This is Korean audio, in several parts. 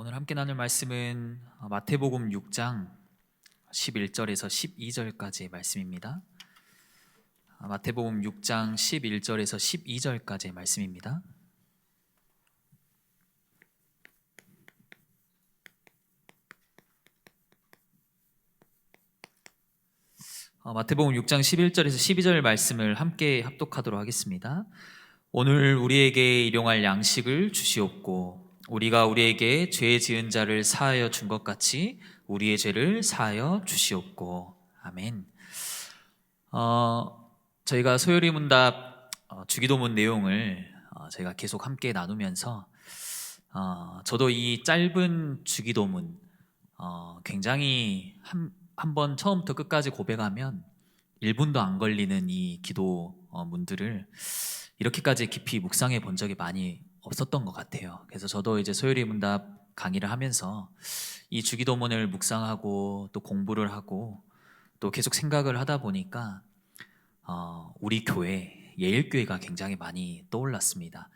오늘 함께 나눌 말씀은 마태복음 6장 11절에서 12절까지의 말씀입니다. 마태복음 6장 11절에서 12절까지의 말씀입니다. 마태복음 6장 11절에서 12절 말씀을 함께 합독하도록 하겠습니다. 오늘 우리에게 일용할 양식을 주시옵고 우리가 우리에게 죄 지은 자를 사하여 준 것 같이 우리의 죄를 사하여 주시옵고. 아멘. 저희가 소요리 문답 주기도문 내용을 저희가 계속 함께 나누면서 저도 이 짧은 주기도문 굉장히 한번 처음부터 끝까지 고백하면 1분도 안 걸리는 이 기도문들을 이렇게까지 깊이 묵상해 본 적이 많이 없었던 것 같아요. 그래서 저도 이제 소요리 문답 강의를 하면서 이 주기도문을 묵상하고 또 공부를 하고 또 계속 생각을 하다 보니까 우리 교회 예일교회가 굉장히 많이 떠올랐습니다.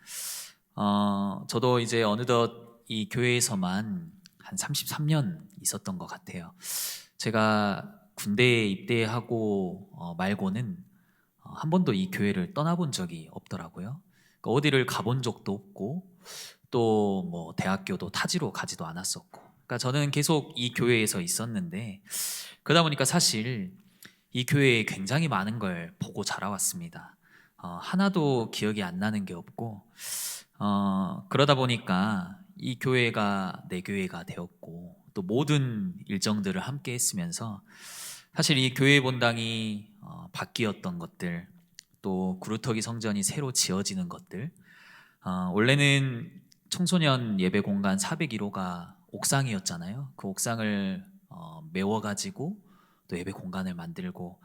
저도 이제 어느덧 이 교회에서만 한 33년 있었던 것 같아요. 제가 군대에 입대하고 말고는 한 번도 이 교회를 떠나본 적이 없더라고요. 그러니까 어디를 가본 적도 없고 또 뭐 대학교도 타지로 가지도 않았었고, 그러니까 저는 계속 이 교회에서 있었는데 그러다 보니까 사실 이 교회에 굉장히 많은 걸 보고 자라왔습니다. 하나도 기억이 안 나는 게 없고 그러다 보니까 이 교회가 내 교회가 되었고 또 모든 일정들을 함께 했으면서 사실 이 교회 본당이 바뀌었던 것들, 또 구루터기 성전이 새로 지어지는 것들, 원래는 청소년 예배 공간 401호가 옥상이었잖아요. 그 옥상을 메워가지고 또 예배 공간을 만들고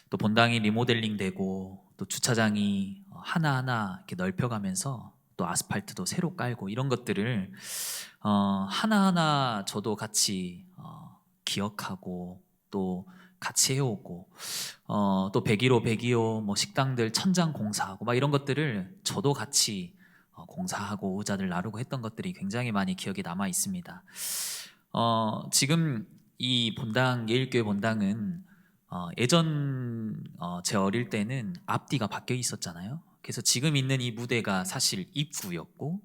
또 본당이 리모델링 되고 또 주차장이 하나하나 이렇게 넓혀가면서 또 아스팔트도 새로 깔고 이런 것들을 하나하나 저도 같이 기억하고 또 같이 해오고 또 101호, 102호 뭐 식당들 천장 공사하고 막 이런 것들을 저도 같이 공사하고 의자들 나르고 했던 것들이 굉장히 많이 기억에 남아 있습니다. 지금 이 본당, 예일교회 본당은 예전 제 어릴 때는 앞뒤가 바뀌어 있었잖아요. 그래서 지금 있는 이 무대가 사실 입구였고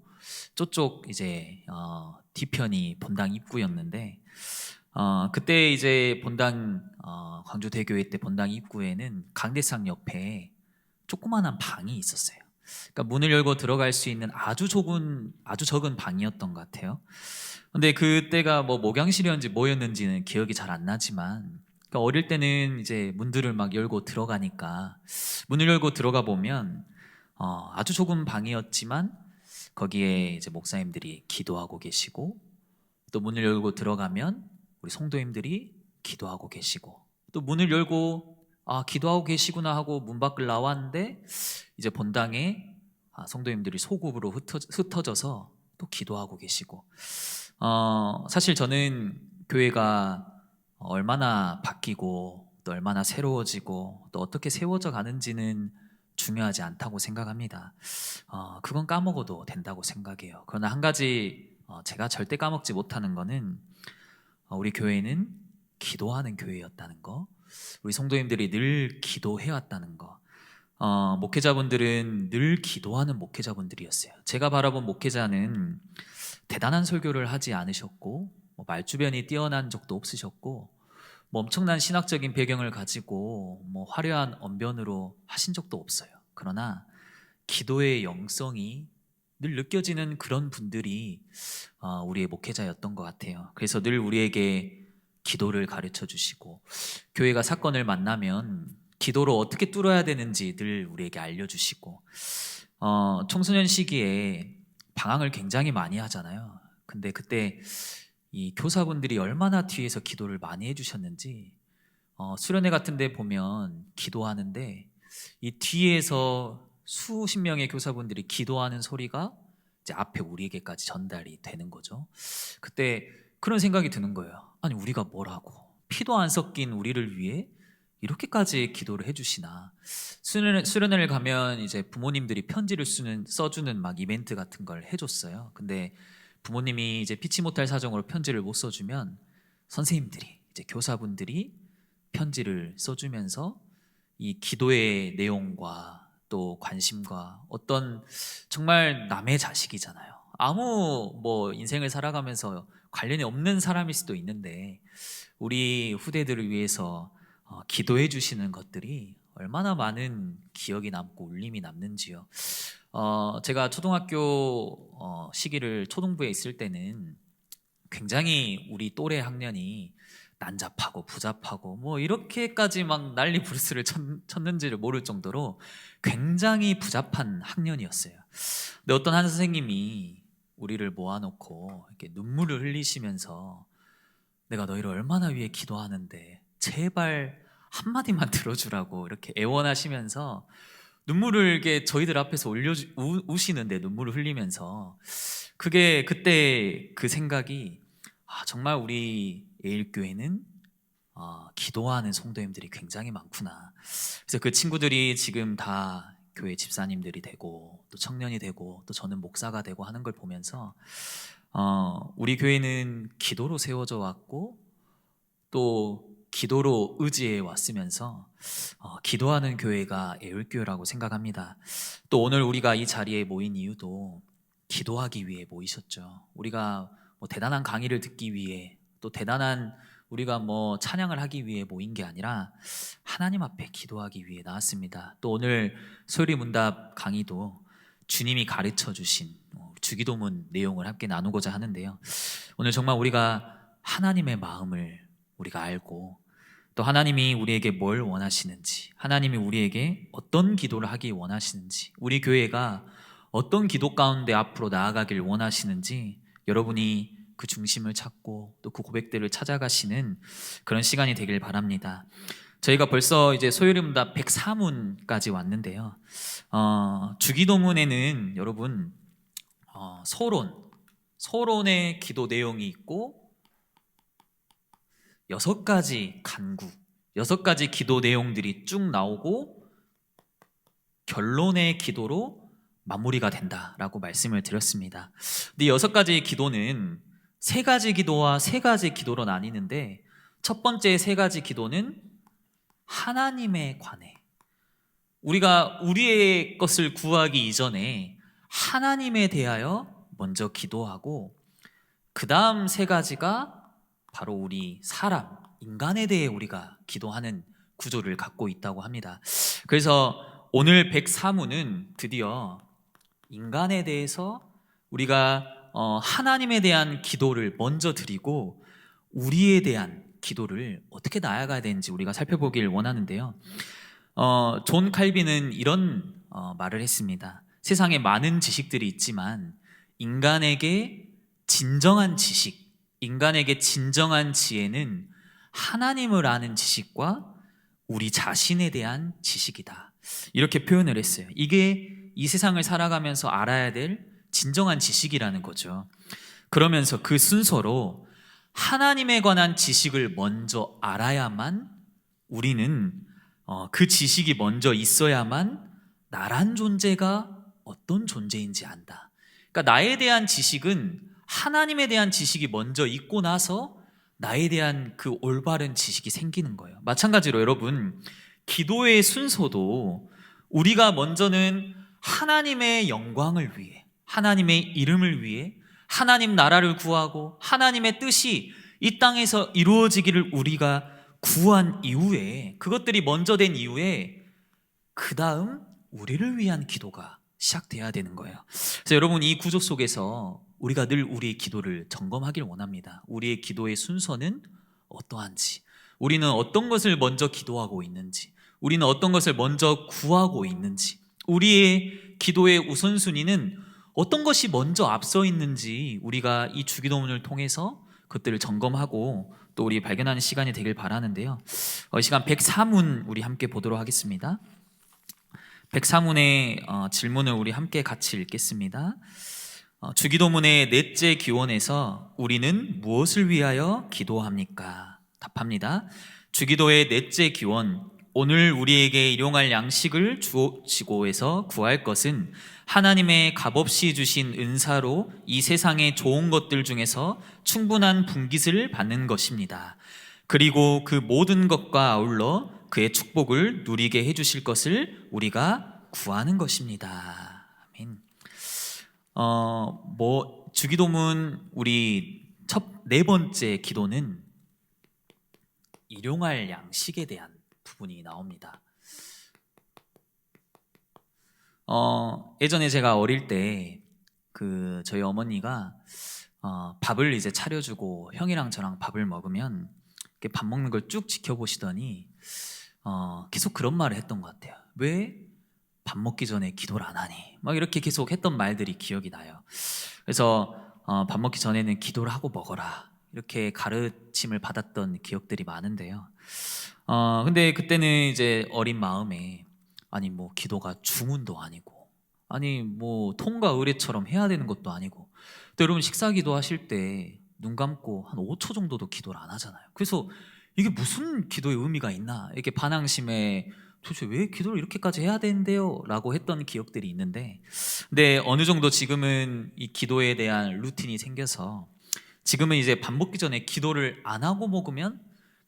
저쪽 이제 뒤편이 본당 입구였는데 그때 이제 본당 광주대교회 때 본당 입구에는 강대상 옆에 조그마한 방이 있었어요. 그러니까 문을 열고 들어갈 수 있는 아주 적은 방이었던 것 같아요. 근데 그때가 뭐 목양실이었는지 뭐였는지는 기억이 잘 안 나지만, 그러니까 어릴 때는 이제 문들을 막 열고 들어가니까 문을 열고 들어가 보면 아주 좁은 방이었지만 거기에 이제 목사님들이 기도하고 계시고 또 문을 열고 들어가면 우리 성도님들이 기도하고 계시고 또 문을 열고 기도하고 계시구나 하고 문 밖을 나왔는데 이제 본당에 성도님들이 소grup으로 흩어져서 또 기도하고 계시고 사실 저는 교회가 얼마나 바뀌고 또 얼마나 새로워지고 또 어떻게 세워져 가는지는 중요하지 않다고 생각합니다. 그건 까먹어도 된다고 생각해요. 그러나 한 가지 제가 절대 까먹지 못하는 거는 우리 교회는 기도하는 교회였다는 거, 우리 성도님들이 늘 기도해왔다는 거, 목회자분들은 늘 기도하는 목회자분들이었어요. 제가 바라본 목회자는 대단한 설교를 하지 않으셨고 말주변이 뛰어난 적도 없으셨고 엄청난 신학적인 배경을 가지고 화려한 언변으로 하신 적도 없어요. 그러나 기도의 영성이 늘 느껴지는 그런 분들이 우리의 목회자였던 것 같아요. 그래서 늘 우리에게 기도를 가르쳐 주시고 교회가 사건을 만나면 기도로 어떻게 뚫어야 되는지 늘 우리에게 알려주시고 청소년 시기에 방황을 굉장히 많이 하잖아요. 근데 그때 이 교사분들이 얼마나 뒤에서 기도를 많이 해주셨는지 수련회 같은 데 보면 기도하는데 이 뒤에서 수십 명의 교사분들이 기도하는 소리가 이제 앞에 우리에게까지 전달이 되는 거죠. 그때 그런 생각이 드는 거예요. 아니 우리가 뭐라고 피도 안 섞인 우리를 위해 이렇게까지 기도를 해주시나. 수련회를 가면 이제 부모님들이 편지를 써주는 막 이벤트 같은 걸 해줬어요. 근데 부모님이 이제 피치 못할 사정으로 편지를 못 써주면 선생님들이 이제 교사분들이 편지를 써주면서 이 기도의 내용과 또 관심과 어떤 정말 남의 자식이잖아요. 아무 뭐 인생을 살아가면서 관련이 없는 사람일 수도 있는데 우리 후대들을 위해서 기도해 주시는 것들이 얼마나 많은 기억이 남고 울림이 남는지요. 제가 초등학교 시기를 초등부에 있을 때는 굉장히 우리 또래 학년이 난잡하고 부잡하고 뭐 이렇게까지 막 난리 부르스를 쳤는지를 모를 정도로 굉장히 부잡한 학년이었어요. 근데 어떤 한 선생님이 우리를 모아놓고 이렇게 눈물을 흘리시면서 내가 너희를 얼마나 위해 기도하는데 제발 한마디만 들어주라고 이렇게 애원하시면서 눈물을 이렇게 저희들 앞에서 우시는데 눈물을 흘리면서 그게 그때 그 생각이 정말 우리 예일교회는 기도하는 성도님들이 굉장히 많구나. 그래서 그 친구들이 지금 다 교회 집사님들이 되고 또 청년이 되고 또 저는 목사가 되고 하는 걸 보면서 우리 교회는 기도로 세워져 왔고 또 기도로 의지해 왔으면서 기도하는 교회가 애울교회라고 생각합니다. 또 오늘 우리가 이 자리에 모인 이유도 기도하기 위해 모이셨죠. 우리가 뭐 대단한 강의를 듣기 위해 또 대단한 우리가 뭐 찬양을 하기 위해 모인 게 아니라 하나님 앞에 기도하기 위해 나왔습니다. 또 오늘 소요리 문답 강의도 주님이 가르쳐 주신 주기도문 내용을 함께 나누고자 하는데요. 오늘 정말 우리가 하나님의 마음을 우리가 알고 또 하나님이 우리에게 뭘 원하시는지, 하나님이 우리에게 어떤 기도를 하기 원하시는지, 우리 교회가 어떤 기도 가운데 앞으로 나아가길 원하시는지 여러분이 그 중심을 찾고 또 그 고백들을 찾아가시는 그런 시간이 되길 바랍니다. 저희가 벌써 이제 소요리 문답 104문까지 왔는데요. 주기도문에는 여러분 서론의 기도 내용이 있고 6가지 간구, 6가지 기도 내용들이 쭉 나오고 결론의 기도로 마무리가 된다라고 말씀을 드렸습니다. 근데 6가지 기도는 3가지 기도와 3가지 기도로 나뉘는데 첫 번째 3가지 기도는 하나님에 관해 우리가 우리의 것을 구하기 이전에 하나님에 대하여 먼저 기도하고 그 다음 3가지가 바로 우리 사람, 인간에 대해 우리가 기도하는 구조를 갖고 있다고 합니다. 그래서 오늘 104문은 드디어 인간에 대해서 우리가 하나님에 대한 기도를 먼저 드리고 우리에 대한 기도를 어떻게 나아가야 되는지 우리가 살펴보길 원하는데요. 존 칼빈은 이런 말을 했습니다. 세상에 많은 지식들이 있지만 인간에게 진정한 지식, 인간에게 진정한 지혜는 하나님을 아는 지식과 우리 자신에 대한 지식이다. 이렇게 표현을 했어요. 이게 이 세상을 살아가면서 알아야 될 진정한 지식이라는 거죠. 그러면서 그 순서로 하나님에 관한 지식을 먼저 알아야만 우리는 그 지식이 먼저 있어야만 나란 존재가 어떤 존재인지 안다. 그러니까 나에 대한 지식은 하나님에 대한 지식이 먼저 있고 나서 나에 대한 그 올바른 지식이 생기는 거예요. 마찬가지로 여러분, 기도의 순서도 우리가 먼저는 하나님의 영광을 위해, 하나님의 이름을 위해, 하나님 나라를 구하고 하나님의 뜻이 이 땅에서 이루어지기를 우리가 구한 이후에, 그것들이 먼저 된 이후에 그 다음 우리를 위한 기도가 시작돼야 되는 거예요. 그래서 여러분, 이 구조 속에서 우리가 늘 우리의 기도를 점검하길 원합니다. 우리의 기도의 순서는 어떠한지, 우리는 어떤 것을 먼저 기도하고 있는지, 우리는 어떤 것을 먼저 구하고 있는지, 우리의 기도의 우선순위는 어떤 것이 먼저 앞서 있는지 우리가 이 주기도문을 통해서 그것들을 점검하고 또 우리 발견하는 시간이 되길 바라는데요. 이 시간 104문 우리 함께 보도록 하겠습니다. 104문의 질문을 우리 함께 같이 읽겠습니다. 주기도문의 넷째 기원에서 우리는 무엇을 위하여 기도합니까? 답합니다. 주기도의 넷째 기원, 오늘 우리에게 일용할 양식을 주시고 해서 구할 것은 하나님의 값없이 주신 은사로 이 세상의 좋은 것들 중에서 충분한 분깃을 받는 것입니다. 그리고 그 모든 것과 아울러 그의 축복을 누리게 해주실 것을 우리가 구하는 것입니다. 아멘. 주기도문 우리 네 번째 기도는 일용할 양식에 대한 부분이 나옵니다. 예전에 제가 어릴 때 저희 어머니가 밥을 이제 차려주고 형이랑 저랑 밥을 먹으면 이렇게 밥 먹는 걸 쭉 지켜보시더니 계속 그런 말을 했던 것 같아요. 왜 밥 먹기 전에 기도를 안 하니? 막 이렇게 계속 했던 말들이 기억이 나요. 그래서 밥 먹기 전에는 기도를 하고 먹어라, 이렇게 가르침을 받았던 기억들이 많은데요. 근데 그때는 이제 어린 마음에 아니 뭐 기도가 주문도 아니고 아니 뭐 통과 의례처럼 해야 되는 것도 아니고, 또 여러분 식사 기도하실 때 눈 감고 한 5초 정도도 기도를 안 하잖아요. 그래서 이게 무슨 기도의 의미가 있나, 이렇게 반항심에 도대체 왜 기도를 이렇게까지 해야 되는데요? 라고 했던 기억들이 있는데, 근데 어느 정도 지금은 이 기도에 대한 루틴이 생겨서 지금은 이제 밥 먹기 전에 기도를 안 하고 먹으면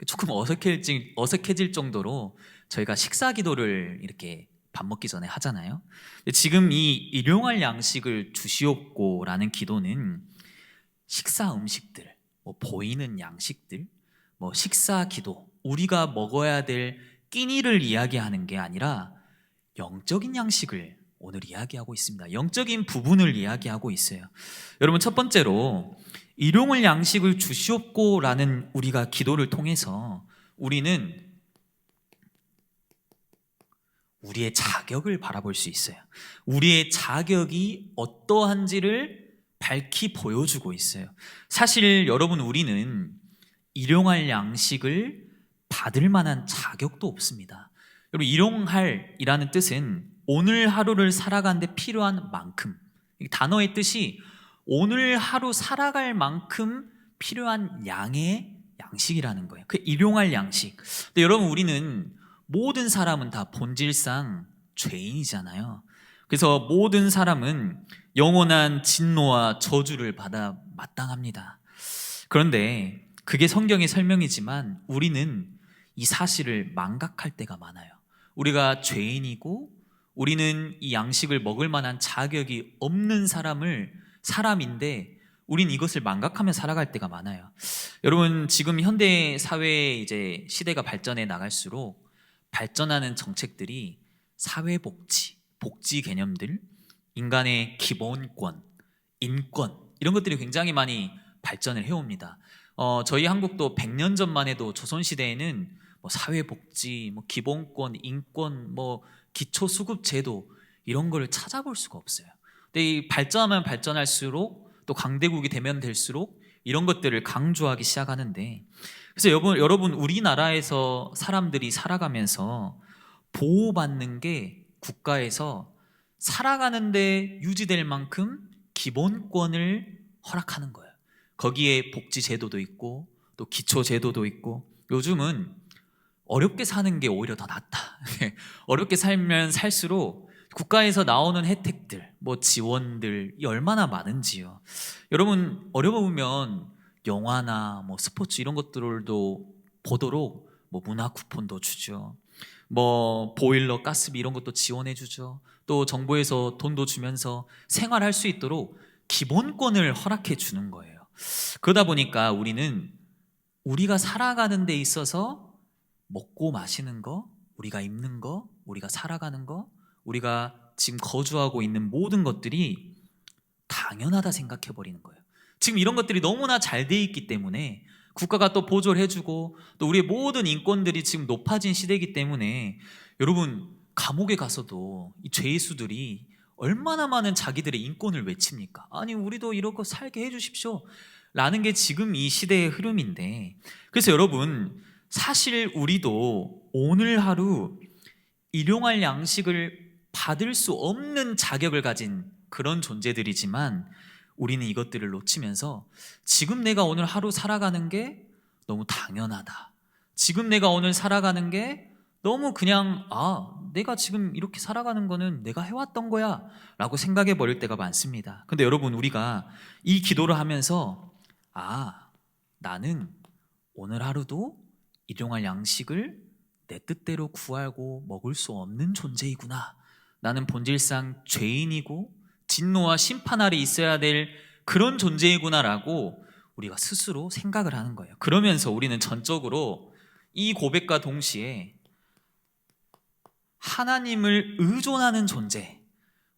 조금 어색해질 정도로 저희가 식사 기도를 이렇게 밥 먹기 전에 하잖아요. 지금 이 일용할 양식을 주시옵고라는 기도는 식사 음식들, 보이는 양식들, 식사 기도, 우리가 먹어야 될 끼니를 이야기하는 게 아니라 영적인 양식을 오늘 이야기하고 있습니다. 영적인 부분을 이야기하고 있어요. 여러분, 첫 번째로 일용할 양식을 주시옵고라는 우리가 기도를 통해서 우리는 우리의 자격을 바라볼 수 있어요. 우리의 자격이 어떠한지를 밝히 보여주고 있어요. 사실 여러분, 우리는 일용할 양식을 받을 만한 자격도 없습니다. 여러분, 일용할이라는 뜻은 오늘 하루를 살아가는데 필요한 만큼, 단어의 뜻이 오늘 하루 살아갈 만큼 필요한 양의 양식이라는 거예요. 그 일용할 양식. 근데 여러분, 우리는 모든 사람은 다 본질상 죄인이잖아요. 그래서 모든 사람은 영원한 진노와 저주를 받아 마땅합니다. 그런데 그게 성경의 설명이지만 우리는 이 사실을 망각할 때가 많아요. 우리가 죄인이고 우리는 이 양식을 먹을 만한 자격이 없는 사람인데 우린 이것을 망각하며 살아갈 때가 많아요. 여러분, 지금 현대 사회의 이제 시대가 발전해 나갈수록 발전하는 정책들이 사회복지, 복지 개념들, 인간의 기본권, 인권, 이런 것들이 굉장히 많이 발전을 해옵니다. 저희 한국도 100년 전만 해도 조선시대에는 사회복지, 기본권, 인권, 기초수급제도 이런 거를 찾아볼 수가 없어요. 근데 이 발전하면 발전할수록 또 강대국이 되면 될수록 이런 것들을 강조하기 시작하는데, 그래서 여러분 우리나라에서 사람들이 살아가면서 보호받는 게 국가에서 살아가는데 유지될 만큼 기본권을 허락하는 거예요. 거기에 복지제도도 있고 또 기초제도도 있고, 요즘은 어렵게 사는 게 오히려 더 낫다. 어렵게 살면 살수록 국가에서 나오는 혜택들, 지원들이 얼마나 많은지요. 여러분, 어려우면 영화나 스포츠 이런 것들도 보도록 문화 쿠폰도 주죠. 보일러, 가스비 이런 것도 지원해 주죠. 또 정부에서 돈도 주면서 생활할 수 있도록 기본권을 허락해 주는 거예요. 그러다 보니까 우리는 우리가 살아가는 데 있어서 먹고 마시는 거, 우리가 입는 거, 우리가 살아가는 거, 우리가 지금 거주하고 있는 모든 것들이 당연하다 생각해 버리는 거예요. 지금 이런 것들이 너무나 잘 돼 있기 때문에 국가가 또 보조를 해주고 또 우리의 모든 인권들이 지금 높아진 시대이기 때문에, 여러분, 감옥에 가서도 이 죄수들이 얼마나 많은 자기들의 인권을 외칩니까? 아니, 우리도 이렇게 살게 해주십시오 라는 게 지금 이 시대의 흐름인데, 그래서 여러분, 사실 우리도 오늘 하루 일용할 양식을 받을 수 없는 자격을 가진 그런 존재들이지만, 우리는 이것들을 놓치면서 지금 내가 오늘 하루 살아가는 게 너무 당연하다, 지금 내가 오늘 살아가는 게 너무 그냥 내가 지금 이렇게 살아가는 거는 내가 해왔던 거야 라고 생각해 버릴 때가 많습니다. 근데 여러분, 우리가 이 기도를 하면서 나는 오늘 하루도 일용할 양식을 내 뜻대로 구하고 먹을 수 없는 존재이구나, 나는 본질상 죄인이고 진노와 심판 아래 있어야 될 그런 존재이구나 라고 우리가 스스로 생각을 하는 거예요. 그러면서 우리는 전적으로 이 고백과 동시에 하나님을 의존하는 존재,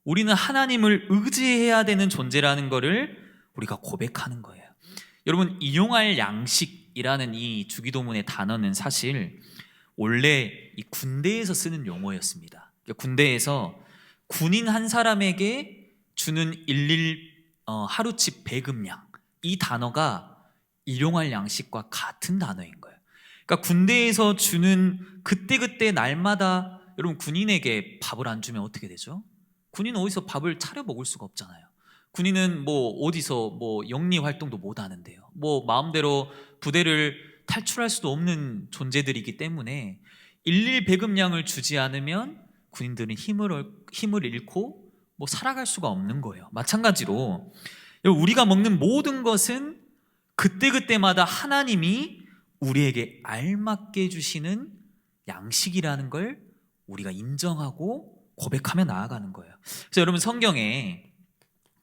우리는 하나님을 의지해야 되는 존재라는 것을 우리가 고백하는 거예요. 여러분, 일용할 양식이라는 이 주기도문의 단어는 사실 원래 이 군대에서 쓰는 용어였습니다. 군대에서 군인 한 사람에게 주는 하루치 배급량, 이 단어가 일용할 양식과 같은 단어인 거예요. 그러니까 군대에서 주는 그때그때 날마다, 여러분, 군인에게 밥을 안 주면 어떻게 되죠? 군인은 어디서 밥을 차려 먹을 수가 없잖아요. 군인은 어디서 영리 활동도 못 하는데요. 마음대로 부대를 탈출할 수도 없는 존재들이기 때문에 일일 배급량을 주지 않으면 군인들은 힘을 잃고 살아갈 수가 없는 거예요. 마찬가지로 우리가 먹는 모든 것은 그때그때마다 하나님이 우리에게 알맞게 주시는 양식이라는 걸 우리가 인정하고 고백하며 나아가는 거예요. 그래서 여러분, 성경에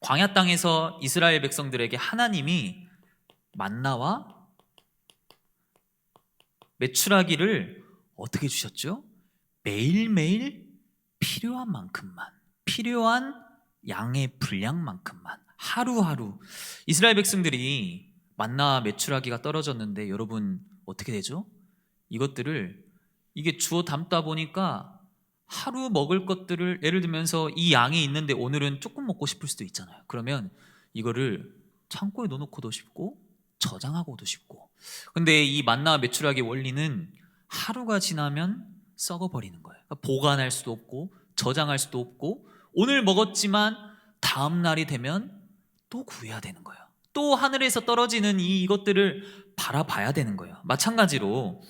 광야 땅에서 이스라엘 백성들에게 하나님이 만나와 메추라기를 어떻게 주셨죠? 매일매일 필요한 만큼만, 필요한 양의 분량만큼만, 하루하루. 이스라엘 백성들이 만나와 메추라기가 떨어졌는데 여러분, 어떻게 되죠? 이게 주워 담다 보니까 하루 먹을 것들을, 예를 들면서 이 양이 있는데 오늘은 조금 먹고 싶을 수도 있잖아요. 그러면 이거를 창고에 넣어놓고도 싶고 저장하고도 싶고. 근데 이 만나와 메추라기의 원리는 하루가 지나면 썩어버리는 거예요. 그러니까 보관할 수도 없고 저장할 수도 없고, 오늘 먹었지만 다음 날이 되면 또 구해야 되는 거예요. 또 하늘에서 떨어지는 이것들을 바라봐야 되는 거예요. 마찬가지로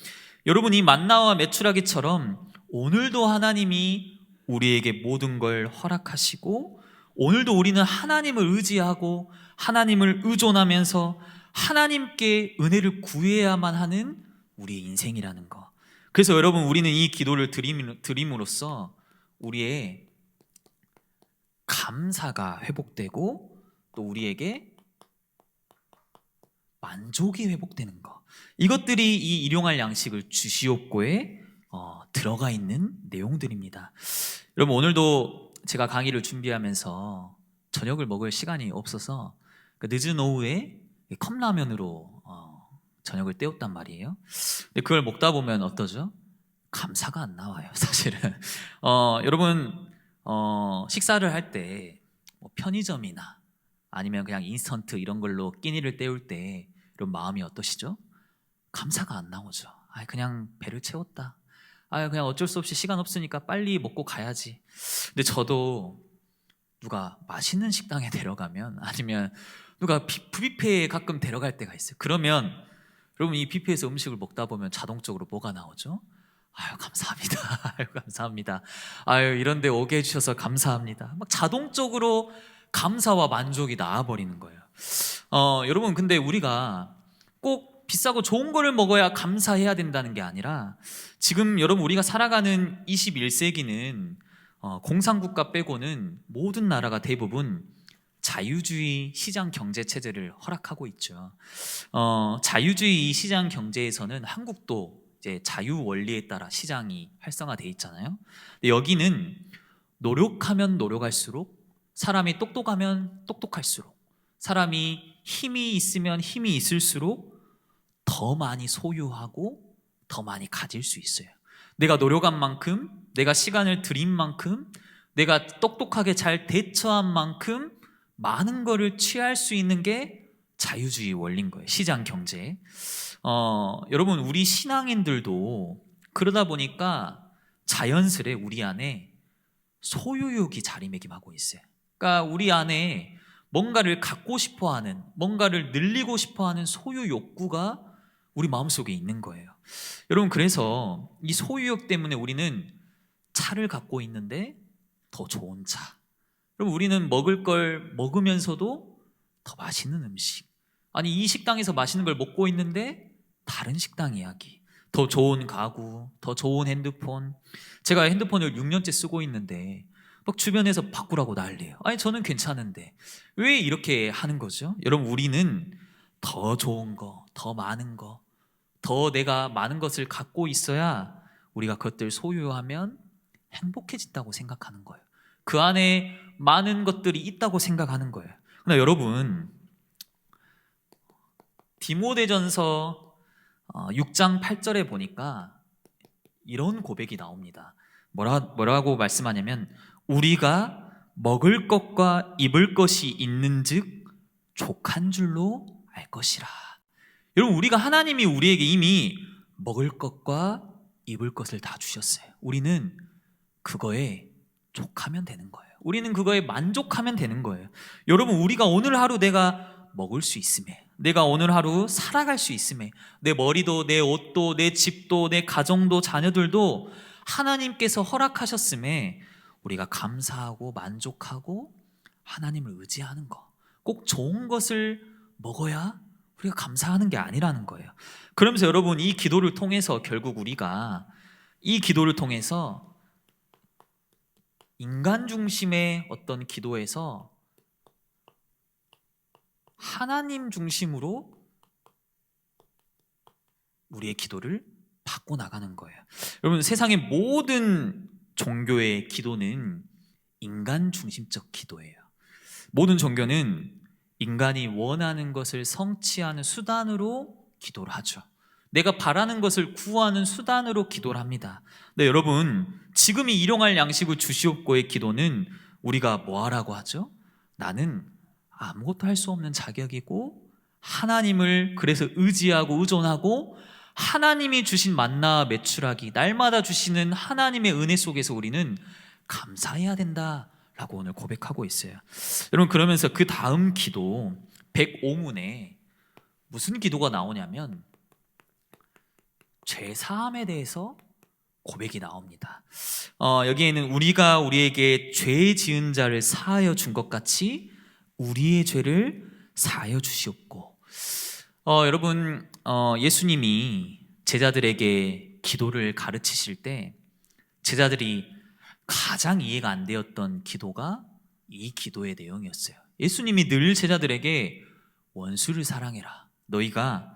여러분, 이 만나와 메추라기처럼 오늘도 하나님이 우리에게 모든 걸 허락하시고, 오늘도 우리는 하나님을 의지하고 하나님을 의존하면서 하나님께 은혜를 구해야만 하는 우리의 인생이라는 거. 그래서 여러분, 우리는 이 기도를 드림으로써 우리의 감사가 회복되고 또 우리에게 만족이 회복되는 거, 이것들이 이 일용할 양식을 주시옵고에 들어가 있는 내용들입니다. 여러분, 오늘도 제가 강의를 준비하면서 저녁을 먹을 시간이 없어서 늦은 오후에 컵라면으로 저녁을 때웠단 말이에요. 근데 그걸 먹다 보면 어떠죠? 감사가 안 나와요, 사실은. 여러분, 식사를 할 때 편의점이나 아니면 그냥 인스턴트 이런 걸로 끼니를 때울 때 이런 마음이 어떠시죠? 감사가 안 나오죠. 그냥 배를 채웠다. 그냥 어쩔 수 없이 시간 없으니까 빨리 먹고 가야지. 근데 저도 누가 맛있는 식당에 데려가면, 아니면 누가 뷔페에 가끔 데려갈 때가 있어요. 그러면 여러분, 이 뷔페에서 음식을 먹다 보면 자동적으로 뭐가 나오죠? 감사합니다. 감사합니다. 이런 데 오게 해주셔서 감사합니다. 막 자동적으로 감사와 만족이 나와버리는 거예요. 여러분, 근데 우리가 꼭 비싸고 좋은 거를 먹어야 감사해야 된다는 게 아니라, 지금 여러분, 우리가 살아가는 21세기는 공산국가 빼고는 모든 나라가 대부분 자유주의 시장 경제 체제를 허락하고 있죠. 자유주의 시장 경제에서는 한국도 이제 자유 원리에 따라 시장이 활성화되어 있잖아요. 근데 여기는 노력하면 노력할수록, 사람이 똑똑하면 똑똑할수록, 사람이 힘이 있으면 힘이 있을수록 더 많이 소유하고 더 많이 가질 수 있어요. 내가 노력한 만큼, 내가 시간을 들인 만큼, 내가 똑똑하게 잘 대처한 만큼 많은 거를 취할 수 있는 게 자유주의 원리인 거예요, 시장 경제. 여러분, 우리 신앙인들도 그러다 보니까 자연스레 우리 안에 소유욕이 자리매김하고 있어요. 그러니까 우리 안에 뭔가를 갖고 싶어하는, 뭔가를 늘리고 싶어하는 소유 욕구가 우리 마음속에 있는 거예요. 여러분, 그래서 이 소유욕 때문에 우리는 차를 갖고 있는데 더 좋은 차, 그럼 우리는 먹을 걸 먹으면서도 더 맛있는 음식, 아니 이 식당에서 맛있는 걸 먹고 있는데 다른 식당 이야기, 더 좋은 가구, 더 좋은 핸드폰. 제가 핸드폰을 6년째 쓰고 있는데 막 주변에서 바꾸라고 난리예요. 아니 저는 괜찮은데 왜 이렇게 하는 거죠? 여러분, 우리는 더 좋은 거, 더 많은 거, 더 내가 많은 것을 갖고 있어야 우리가 그것들 소유하면 행복해진다고 생각하는 거예요. 그 안에 많은 것들이 있다고 생각하는 거예요. 그러나 여러분, 디모데전서 6장 8절에 보니까 이런 고백이 나옵니다. 뭐라고 말씀하냐면, 우리가 먹을 것과 입을 것이 있는즉 족한 줄로 알 것이라. 여러분, 우리가 하나님이 우리에게 이미 먹을 것과 입을 것을 다 주셨어요. 우리는 그거에 족하면 되는 거예요. 우리는 그거에 만족하면 되는 거예요. 여러분, 우리가 오늘 하루 내가 먹을 수 있음에, 내가 오늘 하루 살아갈 수 있음에, 내 머리도, 내 옷도, 내 집도, 내 가정도, 자녀들도 하나님께서 허락하셨음에 우리가 감사하고 만족하고 하나님을 의지하는 거, 꼭 좋은 것을 먹어야 우리가 감사하는 게 아니라는 거예요. 그러면서 여러분, 이 기도를 통해서 결국 우리가 이 기도를 통해서 인간 중심의 어떤 기도에서 하나님 중심으로 우리의 기도를 바꿔나가는 거예요. 여러분, 세상의 모든 종교의 기도는 인간 중심적 기도예요. 모든 종교는 인간이 원하는 것을 성취하는 수단으로 기도를 하죠. 내가 바라는 것을 구하는 수단으로 기도를 합니다. 네, 여러분, 지금이 일용할 양식을 주시옵고의 기도는 우리가 뭐 하라고 하죠? 나는 아무것도 할 수 없는 자격이고 하나님을 그래서 의지하고 의존하고 하나님이 주신 만나와 메추라기, 날마다 주시는 하나님의 은혜 속에서 우리는 감사해야 된다라고 오늘 고백하고 있어요. 여러분, 그러면서 그 다음 기도 105문에 무슨 기도가 나오냐면 죄사함에 대해서 고백이 나옵니다. 여기에는 우리가 우리에게 죄 지은 자를 사하여 준 것 같이 우리의 죄를 사하여 주시옵고. 여러분, 예수님이 제자들에게 기도를 가르치실 때 제자들이 가장 이해가 안 되었던 기도가 이 기도의 내용이었어요. 예수님이 늘 제자들에게 원수를 사랑해라, 너희가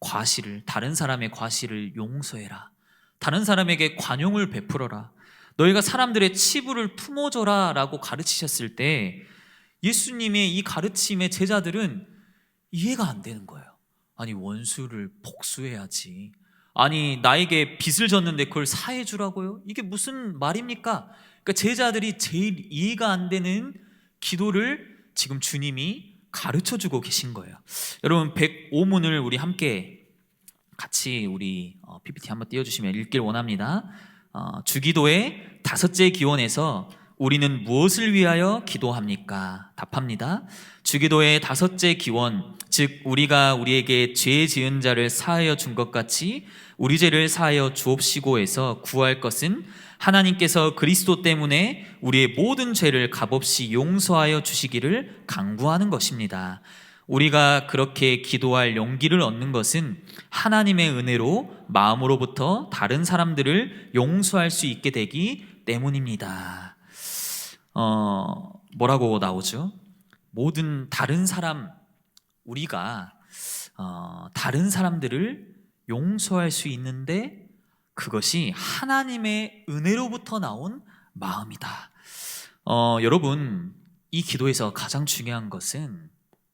과실을, 다른 사람의 과실을 용서해라, 다른 사람에게 관용을 베풀어라, 너희가 사람들의 치부를 품어줘라 라고 가르치셨을 때 예수님의 이 가르침에 제자들은 이해가 안 되는 거예요. 아니 원수를 복수해야지, 아니 나에게 빚을 졌는데 그걸 사해 주라고요? 이게 무슨 말입니까? 그러니까 제자들이 제일 이해가 안 되는 기도를 지금 주님이 가르쳐주고 계신 거예요. 여러분, 105문을 우리 함께 같이 우리 PPT 한번 띄워주시면 읽길 원합니다. 주기도의 5째 기원에서 우리는 무엇을 위하여 기도합니까? 답합니다. 주기도의 5째 기원, 즉 우리가 우리에게 죄 지은 자를 사하여 준 것 같이 우리 죄를 사하여 주옵시고에서 구할 것은 하나님께서 그리스도 때문에 우리의 모든 죄를 값없이 용서하여 주시기를 간구하는 것입니다. 우리가 그렇게 기도할 용기를 얻는 것은 하나님의 은혜로 마음으로부터 다른 사람들을 용서할 수 있게 되기 때문입니다. 뭐라고 나오죠? 모든 다른 사람, 우리가 다른 사람들을 용서할 수 있는데 그것이 하나님의 은혜로부터 나온 마음이다. 여러분, 이 기도에서 가장 중요한 것은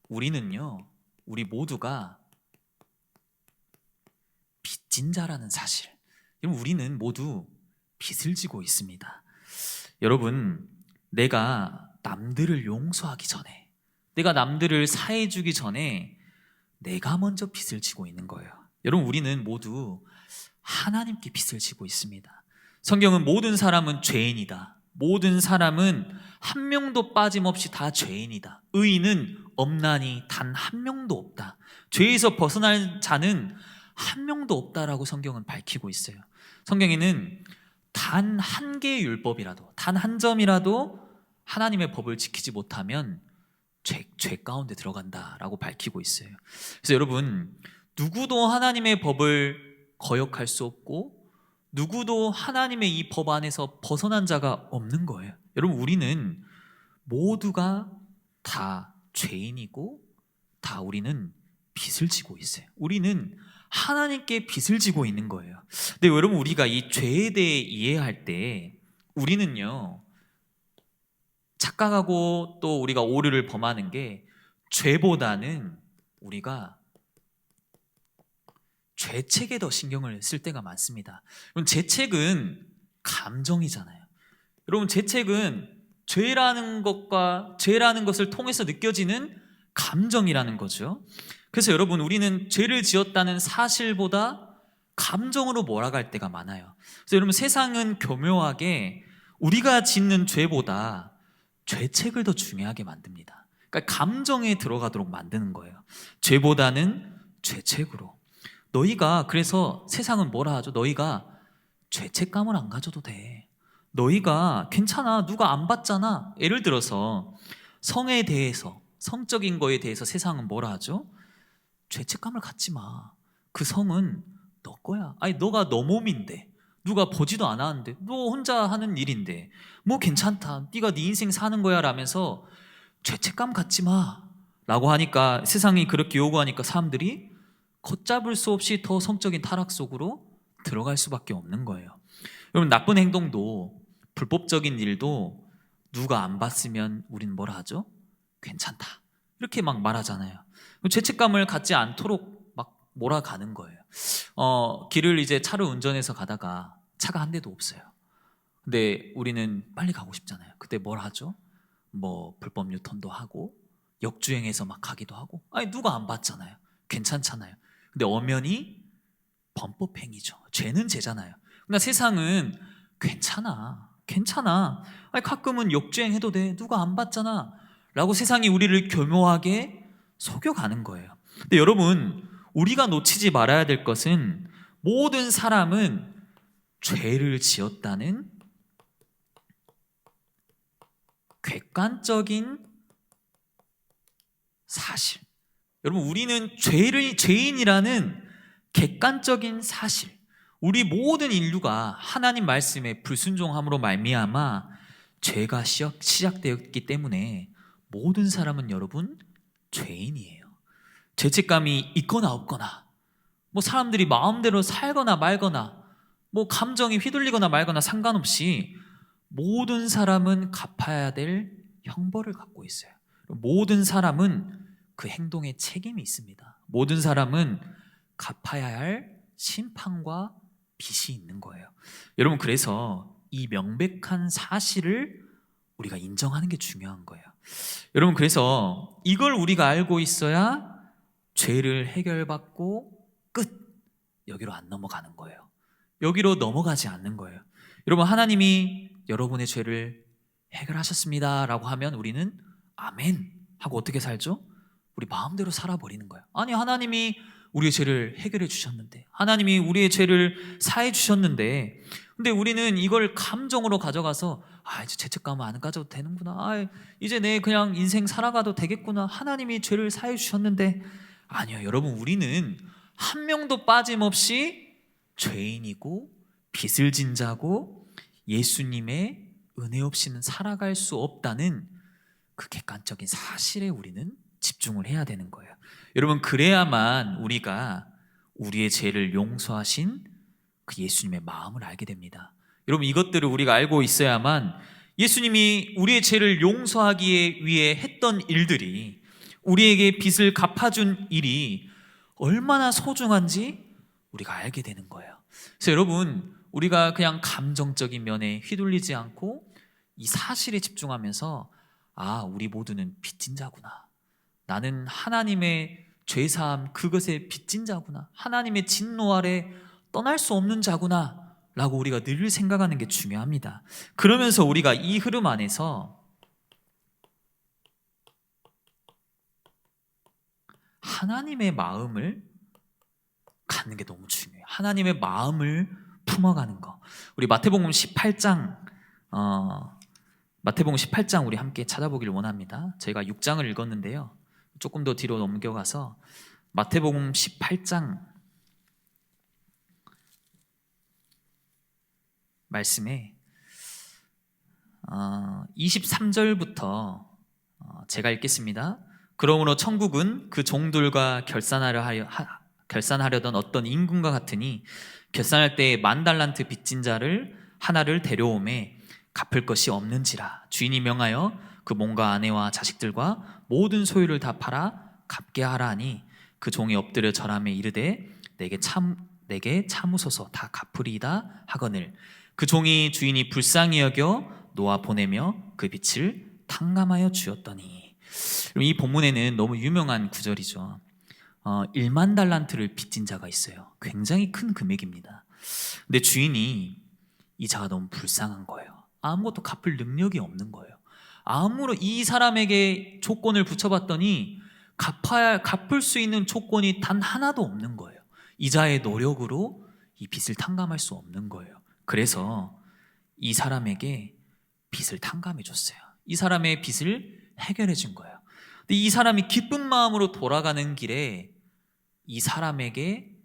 우리 모두가 빚진 자라는 사실. 여러분, 우리는 모두 빚을 지고 있습니다. 여러분, 내가 남들을 용서하기 전에, 내가 남들을 사해주기 전에 내가 먼저 빚을 지고 있는 거예요. 여러분, 우리는 모두 하나님께 빚을 지고 있습니다. 성경은 모든 사람은 죄인이다, 모든 사람은 한 명도 빠짐없이 다 죄인이다, 의인은 없나니 단 한 명도 없다, 죄에서 벗어난 자는 한 명도 없다라고 성경은 밝히고 있어요. 성경에는 단 한 개의 율법이라도, 단 한 점이라도 하나님의 법을 지키지 못하면 죄 가운데 들어간다라고 밝히고 있어요. 그래서 여러분, 누구도 하나님의 법을 거역할 수 없고 누구도 하나님의 이 법 안에서 벗어난 자가 없는 거예요. 여러분, 우리는 모두가 다 죄인이고 다 우리는 빚을 지고 있어요. 우리는 하나님께 빚을 지고 있는 거예요. 근데 여러분, 우리가 이 죄에 대해 이해할 때 우리는요, 착각하고 또 우리가 오류를 범하는 게, 죄보다는 우리가 죄책에 더 신경을 쓸 때가 많습니다. 여러분, 죄책은 감정이잖아요. 여러분, 죄책은 죄라는 것을 통해서 느껴지는 감정이라는 거죠. 그래서 여러분, 우리는 죄를 지었다는 사실보다 감정으로 몰아갈 때가 많아요. 그래서 여러분, 세상은 교묘하게 우리가 짓는 죄보다 죄책을 더 중요하게 만듭니다. 그러니까 감정에 들어가도록 만드는 거예요. 죄보다는 죄책으로. 너희가, 그래서 세상은 뭐라 하죠? 너희가 죄책감을 안 가져도 돼. 너희가 괜찮아. 누가 안 봤잖아. 예를 들어서 성에 대해서, 성적인 거에 대해서 세상은 뭐라 하죠? 죄책감을 갖지 마. 그 성은 너 거야. 아니, 너가 너 몸인데, 누가 보지도 않았는데, 너 혼자 하는 일인데 뭐 괜찮다. 네가 네 인생 사는 거야 라면서 죄책감 갖지 마 라고 하니까, 세상이 그렇게 요구하니까 사람들이 걷잡을 수 없이 더 성적인 타락 속으로 들어갈 수밖에 없는 거예요. 여러분, 나쁜 행동도, 불법적인 일도 누가 안 봤으면 우리는 뭐라 하죠? 괜찮다. 이렇게 막 말하잖아요. 죄책감을 갖지 않도록 막 몰아가는 거예요. 길을 이제 차를 운전해서 가다가 차가 한 대도 없어요. 근데 우리는 빨리 가고 싶잖아요. 그때 뭘 하죠? 뭐 불법 유턴도 하고 역주행해서 막 가기도 하고. 아니, 누가 안 봤잖아요. 괜찮잖아요. 근데 엄연히 범법행위죠. 죄는 죄잖아요. 그러나 세상은 괜찮아. 아니, 가끔은 역주행해도 돼. 누가 안 봤잖아. 라고 세상이 우리를 교묘하게 속여가는 거예요. 근데 여러분, 우리가 놓치지 말아야 될 것은, 모든 사람은 죄를 지었다는 객관적인 사실. 여러분, 우리는 죄인이라는 객관적인 사실, 우리 모든 인류가 하나님 말씀에 불순종함으로 말미암아 죄가 시작되었기 때문에 모든 사람은 여러분 죄인이에요. 죄책감이 있거나 없거나, 뭐 사람들이 마음대로 살거나 말거나, 뭐 감정이 휘둘리거나 말거나 상관없이 모든 사람은 갚아야 될 형벌을 갖고 있어요. 모든 사람은 그 행동에 책임이 있습니다. 모든 사람은 갚아야 할 심판과 빚이 있는 거예요. 여러분, 그래서 이 명백한 사실을 우리가 인정하는 게 중요한 거예요. 여러분, 그래서 이걸 우리가 알고 있어야 죄를 해결받고 끝, 여기로 안 넘어가는 거예요. 여기로 넘어가지 않는 거예요. 여러분, 하나님이 여러분의 죄를 해결하셨습니다 라고 하면 우리는 아멘 하고 어떻게 살죠? 우리 마음대로 살아버리는 거예요. 아니, 하나님이 우리의 죄를 해결해 주셨는데, 하나님이 우리의 죄를 사해 주셨는데, 근데 우리는 이걸 감정으로 가져가서 이제 죄책감은 안 가져도 되는구나, 이제 내 그냥 인생 살아가도 되겠구나, 하나님이 죄를 사해 주셨는데. 아니요, 여러분, 우리는 한 명도 빠짐없이 죄인이고 빚을 진 자고 예수님의 은혜 없이는 살아갈 수 없다는 그 객관적인 사실에 우리는 집중을 해야 되는 거예요. 여러분, 그래야만 우리가 우리의 죄를 용서하신 그 예수님의 마음을 알게 됩니다. 여러분, 이것들을 우리가 알고 있어야만 예수님이 우리의 죄를 용서하기 위해 했던 일들이, 우리에게 빚을 갚아준 일이 얼마나 소중한지 우리가 알게 되는 거예요. 그래서 여러분, 우리가 그냥 감정적인 면에 휘둘리지 않고 이 사실에 집중하면서, 우리 모두는 빚진 자구나, 나는 하나님의 죄사함 그것에 빚진 자구나, 하나님의 진노 아래 떠날 수 없는 자구나 라고 우리가 늘 생각하는 게 중요합니다. 그러면서 우리가 이 흐름 안에서 하나님의 마음을 갖는 게 너무 중요해요. 하나님의 마음을 품어가는 거. 우리 마태복음 18장 마태복음 18장 우리 함께 찾아보기를 원합니다. 저희가 6장을 읽었는데요. 조금 더 뒤로 넘겨가서 마태복음 18장 말씀에 23절부터 제가 읽겠습니다. 그러므로 천국은 그 종들과 결산하려던 어떤 임금과 같으니 결산할 때에 10,000달란트 빚진 자를 하나를 데려오매 갚을 것이 없는지라. 주인이 명하여 그 몸과 아내와 자식들과 모든 소유를 다 팔아 갚게 하라 하니 그 종이 엎드려 절하며 이르되 내게 참으소서 다 갚으리이다 하거늘 그 종이 주인이 불쌍히 여겨 놓아 보내며 그 빚을 탕감하여 주었더니. 이 본문에는 너무 유명한 구절이죠. 10,000달란트를 빚진 자가 있어요. 굉장히 큰 금액입니다. 근데 주인이 이 자가 너무 불쌍한 거예요. 아무것도 갚을 능력이 없는 거예요. 아무런 이 사람에게 조건을 붙여봤더니 갚을 수 있는 조건이 단 하나도 없는 거예요. 이 자의 노력으로 이 빚을 탕감할 수 없는 거예요. 그래서 이 사람에게 빚을 탕감해 줬어요. 이 사람의 빚을 해결해 준 거예요. 근데 이 사람이 기쁜 마음으로 돌아가는 길에 이 사람에게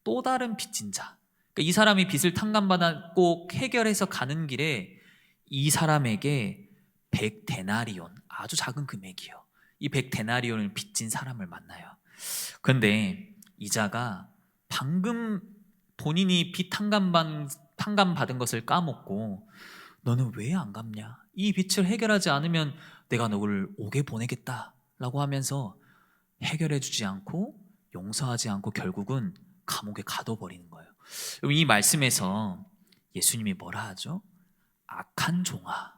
또 다른 빚진 자, 그러니까 이 사람이 빚을 탕감받았고 해결해서 가는 길에 이 사람에게 100데나리온, 아주 작은 금액이요. 이 100데나리온을 빚진 사람을 만나요. 그런데 이 자가 방금 본인이 빚 탕감받은 것을 까먹고 너는 왜 안 갚냐? 이 빚을 해결하지 않으면 내가 너를 옥에 보내겠다라고 하면서 해결해 주지 않고 용서하지 않고 결국은 감옥에 가둬버리는 거예요. 이 말씀에서 예수님이 뭐라 하죠? 악한 종아,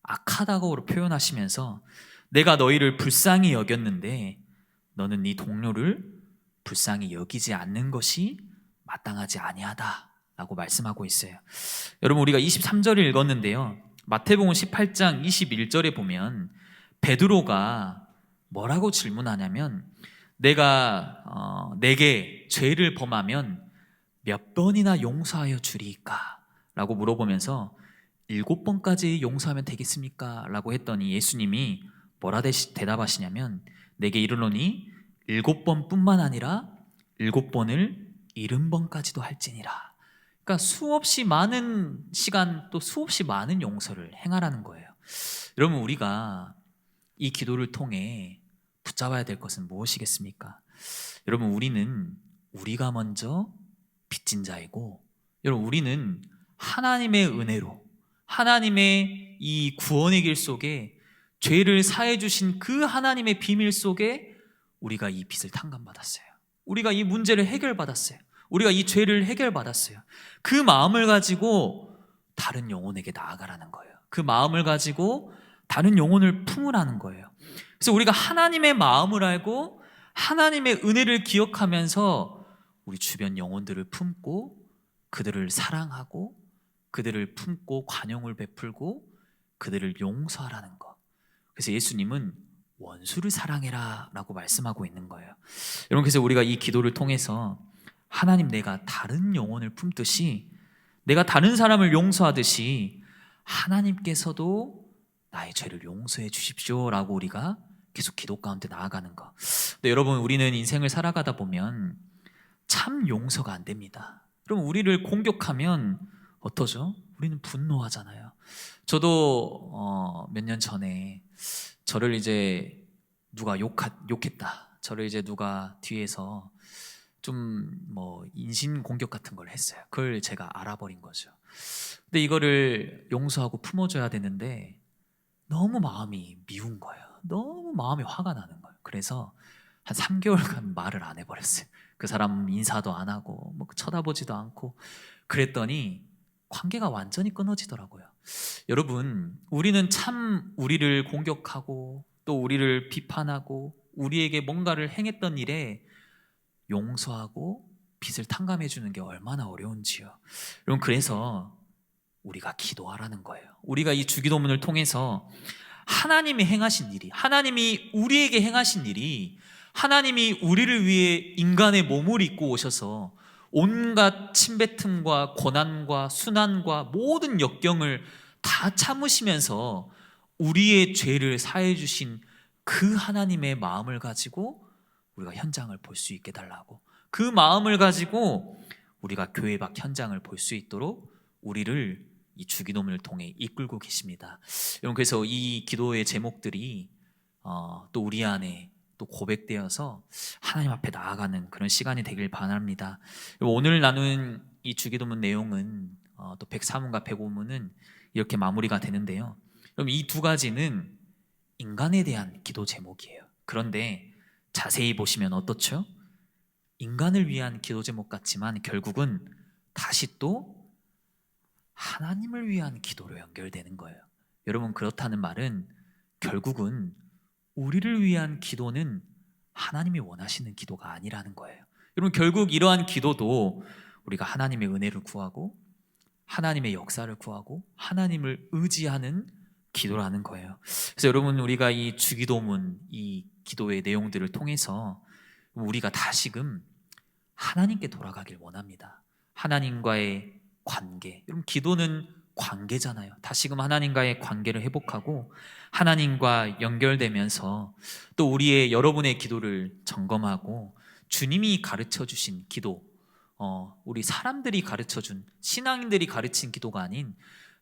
악하다고 표현하시면서 내가 너희를 불쌍히 여겼는데 너는 네 동료를 불쌍히 여기지 않는 것이 마땅하지 아니하다 라고 말씀하고 있어요. 여러분, 우리가 23절을 읽었는데요, 마태복음 18장 21절에 보면 베드로가 뭐라고 질문하냐면 내가 내게 죄를 범하면 몇 번이나 용서하여 주리이까? 라고 물어보면서 7번까지 용서하면 되겠습니까? 라고 했더니 예수님이 뭐라 대답하시냐면 내게 이르노니 7번뿐만 아니라 7번을 70번까지도 할지니라. 그러니까 수없이 많은 시간 또 수없이 많은 용서를 행하라는 거예요. 여러분, 우리가 이 기도를 통해 붙잡아야 될 것은 무엇이겠습니까? 여러분, 우리가 먼저 빚진 자이고, 여러분, 우리는 하나님의 은혜로 하나님의 이 구원의 길 속에 죄를 사해 주신 그 하나님의 비밀 속에 우리가 이 빚을 탕감받았어요. 우리가 이 문제를 해결받았어요. 우리가 이 죄를 해결받았어요. 그 마음을 가지고 다른 영혼에게 나아가라는 거예요. 그 마음을 가지고 다른 영혼을 품으라는 거예요. 그래서 우리가 하나님의 마음을 알고 하나님의 은혜를 기억하면서 우리 주변 영혼들을 품고 그들을 사랑하고 그들을 품고 관용을 베풀고 그들을 용서하라는 것. 그래서 예수님은 원수를 사랑해라 라고 말씀하고 있는 거예요. 여러분, 그래서 우리가 이 기도를 통해서 하나님, 내가 다른 영혼을 품듯이 내가 다른 사람을 용서하듯이 하나님께서도 나의 죄를 용서해 주십시오 라고 우리가 계속 기도 가운데 나아가는 것. 근데 여러분, 우리는 인생을 살아가다 보면 참 용서가 안 됩니다. 그럼 우리를 공격하면 어떠죠? 우리는 분노하잖아요. 저도 몇 년 전에 저를 이제 누가 욕했다, 저를 이제 누가 뒤에서 좀 인신 공격 같은 걸 했어요. 그걸 제가 알아버린 거죠. 근데 이거를 용서하고 품어줘야 되는데 너무 마음이 미운 거예요. 너무 마음이 화가 나는 거예요. 그래서 한 3개월간 말을 안 해버렸어요. 그 사람 인사도 안 하고 쳐다보지도 않고 그랬더니 관계가 완전히 끊어지더라고요. 여러분, 우리는 참 우리를 공격하고 또 우리를 비판하고 우리에게 뭔가를 행했던 일에 용서하고 빚을 탕감해 주는 게 얼마나 어려운지요. 여러분, 그래서 우리가 기도하라는 거예요. 우리가 이 주기도문을 통해서 하나님이 행하신 일이, 하나님이 우리에게 행하신 일이, 하나님이 우리를 위해 인간의 몸을 입고 오셔서 온갖 침뱉음과 고난과 순환과 모든 역경을 다 참으시면서 우리의 죄를 사해 주신 그 하나님의 마음을 가지고 우리가 현장을 볼 수 있게 달라고, 그 마음을 가지고 우리가 교회 밖 현장을 볼 수 있도록 우리를 이 주기도문을 통해 이끌고 계십니다. 여러분, 그래서 이 기도의 제목들이 또 우리 안에 또 고백되어서 하나님 앞에 나아가는 그런 시간이 되길 바랍니다. 오늘 나눈 이 주기도문 내용은 또 104문과 105문은 이렇게 마무리가 되는데요. 그럼 이 두 가지는 인간에 대한 기도 제목이에요. 그런데 자세히 보시면 어떻죠? 인간을 위한 기도 제목 같지만 결국은 다시 또 하나님을 위한 기도로 연결되는 거예요. 여러분, 그렇다는 말은 결국은 우리를 위한 기도는 하나님이 원하시는 기도가 아니라는 거예요. 여러분, 결국 이러한 기도도 우리가 하나님의 은혜를 구하고 하나님의 역사를 구하고 하나님을 의지하는 기도라는 거예요. 그래서 여러분, 우리가 이 주기도문, 이 기도의 내용들을 통해서 우리가 다시금 하나님께 돌아가길 원합니다. 하나님과의 관계, 여러분, 기도는 관계잖아요. 다시금 하나님과의 관계를 회복하고 하나님과 연결되면서 또 우리의 여러분의 기도를 점검하고 주님이 가르쳐 주신 기도, 우리 사람들이 가르쳐 준, 신앙인들이 가르친 기도가 아닌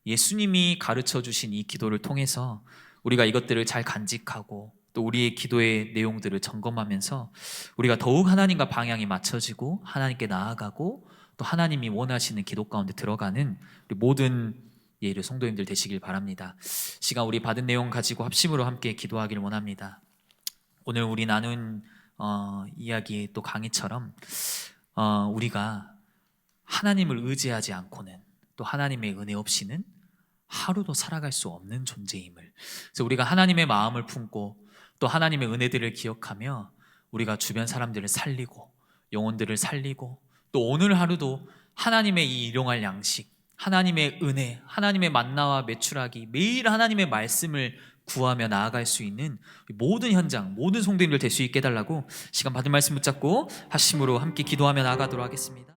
예수님이 가르쳐 주신 이 기도를 통해서 우리가 이것들을 잘 간직하고 또 우리의 기도의 내용들을 점검하면서 우리가 더욱 하나님과 방향이 맞춰지고 하나님께 나아가고 또 하나님이 원하시는 기도 가운데 들어가는 우리 모든 예를 성도님들 되시길 바랍니다. 시간 우리 받은 내용 가지고 합심으로 함께 기도하기를 원합니다. 오늘 우리 나눈 이야기 또 강의처럼 우리가 하나님을 의지하지 않고는 또 하나님의 은혜 없이는 하루도 살아갈 수 없는 존재임을, 그래서 우리가 하나님의 마음을 품고 또 하나님의 은혜들을 기억하며 우리가 주변 사람들을 살리고 영혼들을 살리고 또 오늘 하루도 하나님의 이 일용할 양식, 하나님의 은혜, 하나님의 만나와 메추라기, 매일 하나님의 말씀을 구하며 나아갈 수 있는 모든 현장, 모든 성도님들 될 수 있게 해달라고 시간 받은 말씀 붙잡고 하심으로 함께 기도하며 나아가도록 하겠습니다.